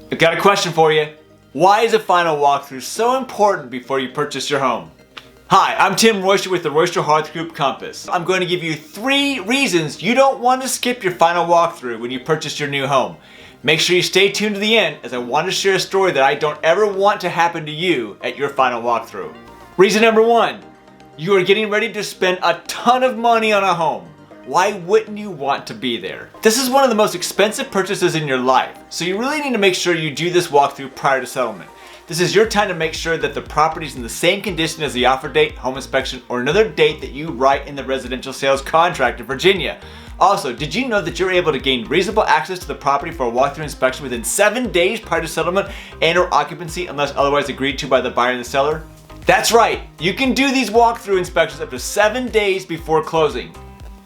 I've got a question for you. Why is a final walkthrough so important before you purchase your home? Hi, I'm Tim Royster with the Royster Hearth Group Compass. I'm going to give you 3 reasons you don't want to skip your final walkthrough when you purchase your new home. Make sure you stay tuned to the end, as I want to share a story that I don't ever want to happen to you at your final walkthrough. Reason number 1, you are getting ready to spend a ton of money on a home. Why wouldn't you want to be there? This is one of the most expensive purchases in your life, so you really need to make sure you do this walkthrough prior to settlement. This is your time to make sure that the property is in the same condition as the offer date, home inspection, or another date that you write in the residential sales contract in Virginia. Also, did you know that you're able to gain reasonable access to the property for a walkthrough inspection within 7 days prior to settlement and/or occupancy unless otherwise agreed to by the buyer and the seller? That's right, you can do these walkthrough inspections up to 7 days before closing.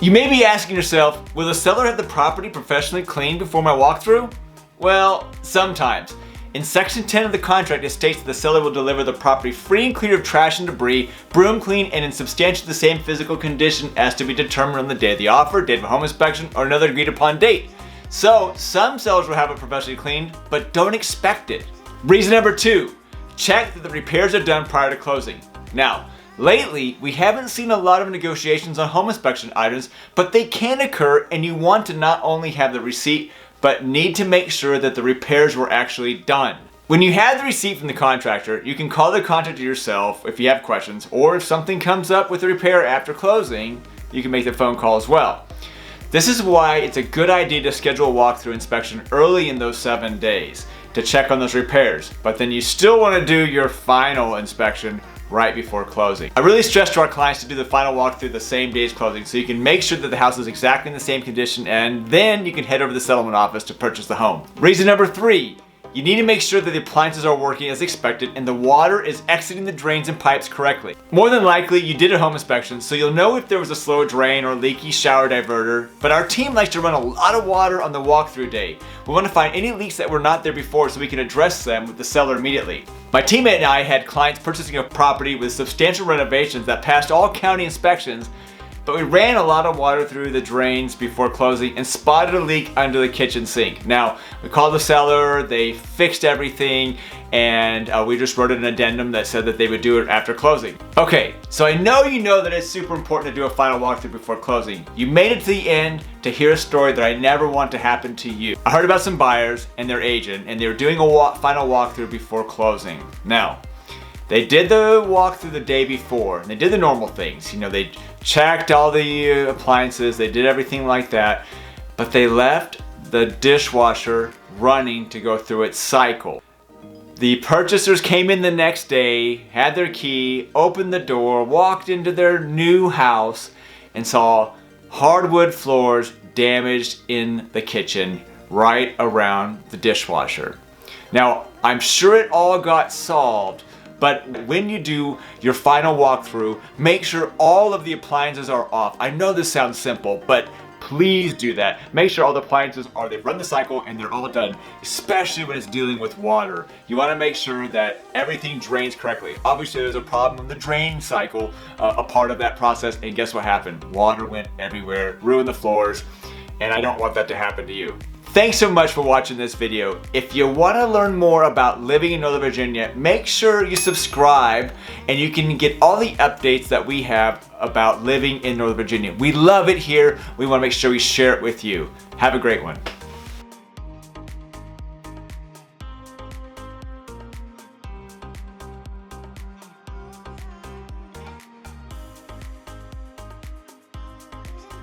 You may be asking yourself, will the seller have the property professionally cleaned before my walkthrough? Well, sometimes. In section 10 of the contract, it states that the seller will deliver the property free and clear of trash and debris, broom clean, and in substantially the same physical condition as to be determined on the day of the offer, date of home inspection, or another agreed upon date. So, some sellers will have it professionally cleaned, but don't expect it. Reason number 2, check that the repairs are done prior to closing. Now, lately, we haven't seen a lot of negotiations on home inspection items, but they can occur, and you want to not only have the receipt, but need to make sure that the repairs were actually done. When you have the receipt from the contractor, you can call the contractor yourself if you have questions, or if something comes up with the repair after closing, you can make the phone call as well. This is why it's a good idea to schedule a walkthrough inspection early in those 7 days to check on those repairs, but then you still want to do your final inspection right before closing. I really stress to our clients to do the final walkthrough the same day as closing so you can make sure that the house is exactly in the same condition, and then you can head over to the settlement office to purchase the home. Reason number 3, you need to make sure that the appliances are working as expected and the water is exiting the drains and pipes correctly. More than likely, you did a home inspection, so you'll know if there was a slow drain or leaky shower diverter, but our team likes to run a lot of water on the walkthrough day. We want to find any leaks that were not there before so we can address them with the seller immediately. My teammate and I had clients purchasing a property with substantial renovations that passed all county inspections, but we ran a lot of water through the drains before closing and spotted a leak under the kitchen sink. Now, we called the seller, they fixed everything, and we just wrote an addendum that said that they would do it after closing. Okay, so I know you know that it's super important to do a final walkthrough before closing. You made it to the end to hear a story that I never want to happen to you. I heard about some buyers and their agent, and they were doing a final walkthrough before closing. Now, they did the walkthrough the day before, and they did the normal things. You know, they checked all the appliances, they did everything like that, but they left the dishwasher running to go through its cycle. The purchasers came in the next day, had their key, opened the door, walked into their new house, and saw hardwood floors damaged in the kitchen right around the dishwasher. Now, I'm sure it all got solved, but when you do your final walkthrough, make sure all of the appliances are off. I know this sounds simple, but please do that. Make sure all the appliances they've run the cycle and they're all done, especially when it's dealing with water. You want to make sure that everything drains correctly. Obviously, there's a problem in the drain cycle, a part of that process, and guess what happened? Water went everywhere, ruined the floors, and I don't want that to happen to you. Thanks so much for watching this video. If you want to learn more about living in Northern Virginia, make sure you subscribe and you can get all the updates that we have about living in Northern Virginia. We love it here. We want to make sure we share it with you. Have a great one.